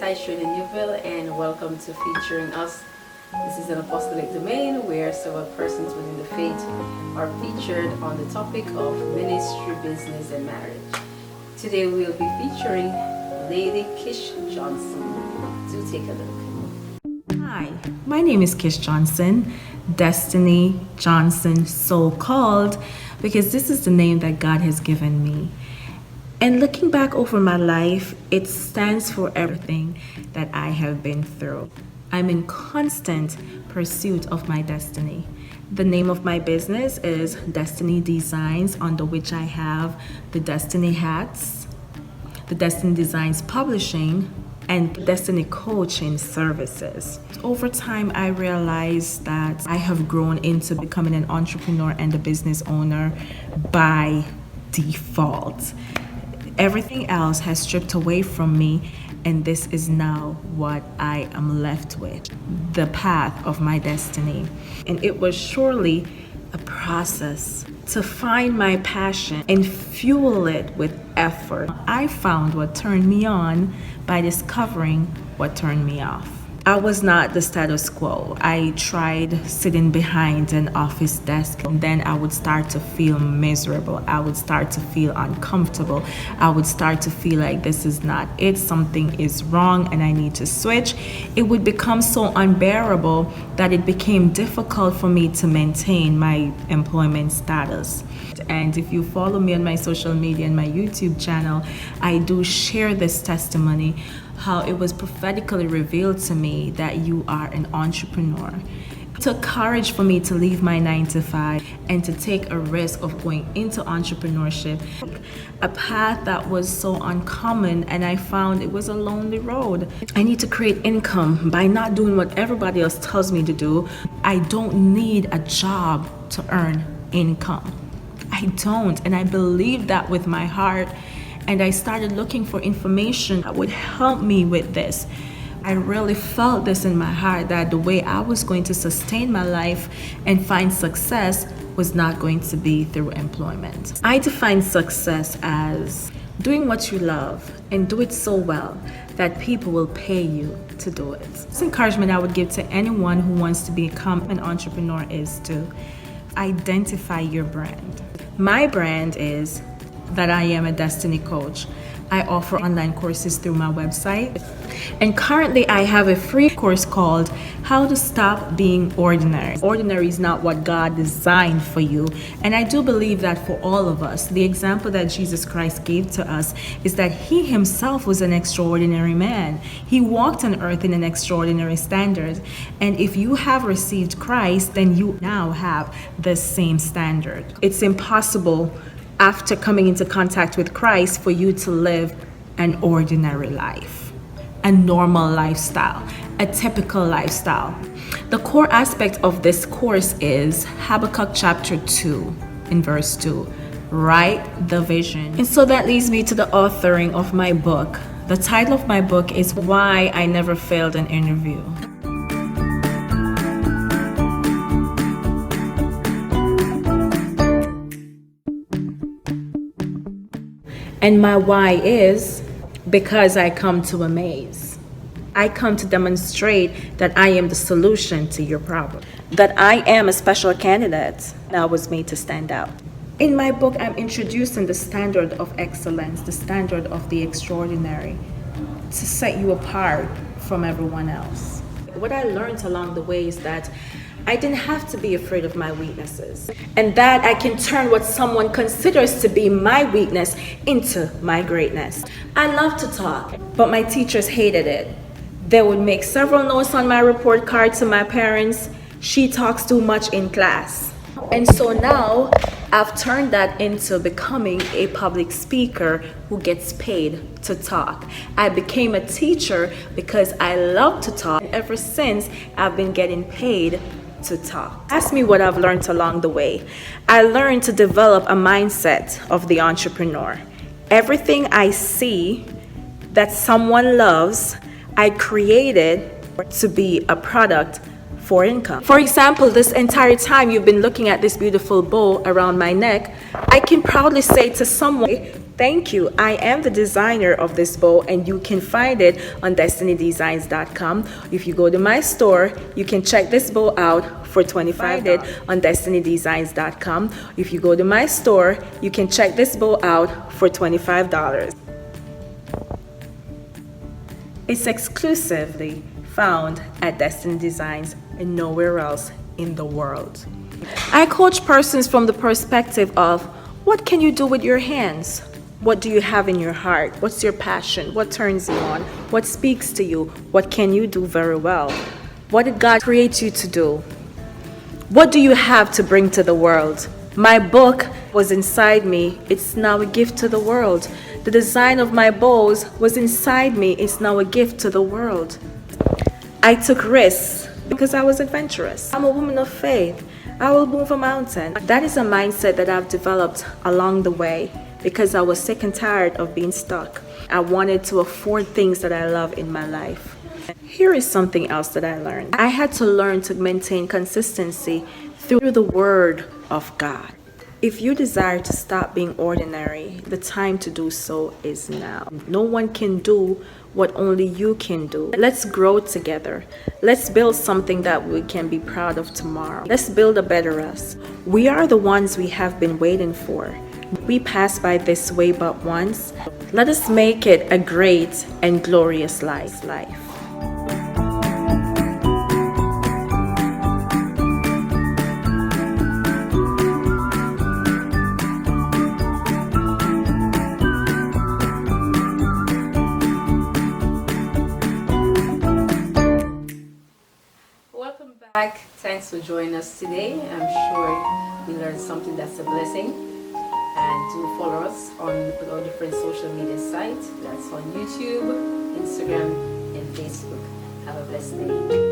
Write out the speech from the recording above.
Taisha Newville, and welcome to Featuring Us. This is an apostolic domain where several persons within the faith are featured on the topic of ministry, business, and marriage. Today we'll be featuring Lady Kish Johnson. Do take a look. Hi, my name is Kish Johnson, Destiny Johnson, so called because this is the name that God has given me. And looking back over my life, it stands for everything that I have been through. I'm in constant pursuit of my destiny. The name of my business is Destiny Designs, under which I have the Destiny Hats, the Destiny Designs Publishing, and Destiny Coaching Services. Over time, I realized that I have grown into becoming an entrepreneur and a business owner by default. Everything else has stripped away from me, and this is now what I am left with, the path of my destiny. And it was surely a process to find my passion and fuel it with effort. I found what turned me on by discovering what turned me off. I was not the status quo. I tried sitting behind an office desk, and then I would start to feel miserable. I would start to feel uncomfortable. I would start to feel like this is not it, something is wrong and I need to switch. It would become so unbearable that it became difficult for me to maintain my employment status. And if you follow me on my social media and my YouTube channel, I do share this testimony, how it was prophetically revealed to me that you are an entrepreneur. It took courage for me to leave my 9-to-5 and to take a risk of going into entrepreneurship, a path that was so uncommon, and I found it was a lonely road. I need to create income by not doing what everybody else tells me to do. I don't need a job to earn income. I don't, and I believe that with my heart. And I started looking for information that would help me with this. I really felt this in my heart, that the way I was going to sustain my life and find success was not going to be through employment. I define success as doing what you love and do it so well that people will pay you to do it. This encouragement I would give to anyone who wants to become an entrepreneur is to identify your brand. My brand is that I am a destiny coach. I offer online courses through my website. And currently I have a free course called How to Stop Being Ordinary. Ordinary is not what God designed for you. And I do believe that for all of us, the example that Jesus Christ gave to us is that he himself was an extraordinary man. He walked on earth in an extraordinary standard. And if you have received Christ, then you now have the same standard. It's impossible after coming into contact with Christ for you to live an ordinary life, a normal lifestyle, a typical lifestyle. The core aspect of this course is Habakkuk chapter 2 in verse 2. Write the vision. And so that leads me to the authoring of my book. The title of my book is Why I Never Failed an Interview. And my why is because I come to amaze. I come to demonstrate that I am the solution to your problem, that I am a special candidate that was made to stand out. In my book, I'm introducing the standard of excellence, the standard of the extraordinary, to set you apart from everyone else. What I learned along the way is that I didn't have to be afraid of my weaknesses, and that I can turn what someone considers to be my weakness into my greatness. I love to talk, but my teachers hated it. They would make several notes on my report card to my parents. She talks too much in class. And so now I've turned that into becoming a public speaker who gets paid to talk. I became a teacher because I love to talk. Ever since, I've been getting paid to talk. Ask me what I've learned along the way. I learned to develop a mindset of the entrepreneur. Everything I see that someone loves, I created to be a product for income. For example, this entire time you've been looking at this beautiful bow around my neck, I can proudly say to someone, Thank you. I am the designer of this bow, and you can find it on destinydesigns.com. If you go to my store, you can check this bow out for $25 on destinydesigns.com. If you go to my store, you can check this bow out for $25. It's exclusively found at Destiny Designs and nowhere else in the world. I coach persons from the perspective of, what can you do with your hands? What do you have in your heart? What's your passion? What turns you on? What speaks to you? What can you do very well? What did God create you to do? What do you have to bring to the world? My book was inside me. It's now a gift to the world. The design of my bows was inside me. It's now a gift to the world. I took risks because I was adventurous. I'm a woman of faith. I will move a mountain. That is a mindset that I've developed along the way because I was sick and tired of being stuck. I wanted to afford things that I love in my life. Here is something else that I learned. I had to learn to maintain consistency through the Word of God. If you desire to stop being ordinary, the time to do so is now. No one can do what only you can do. Let's grow together. Let's build something that we can be proud of tomorrow. Let's build a better us. We are the ones we have been waiting for. We passed by this way but once. Let us make it a great and glorious life. Welcome back. Thanks for joining us today. I'm sure you learned something that's a blessing. And do follow us on our different social media sites. That's on YouTube, Instagram, and Facebook. Have a blessed day.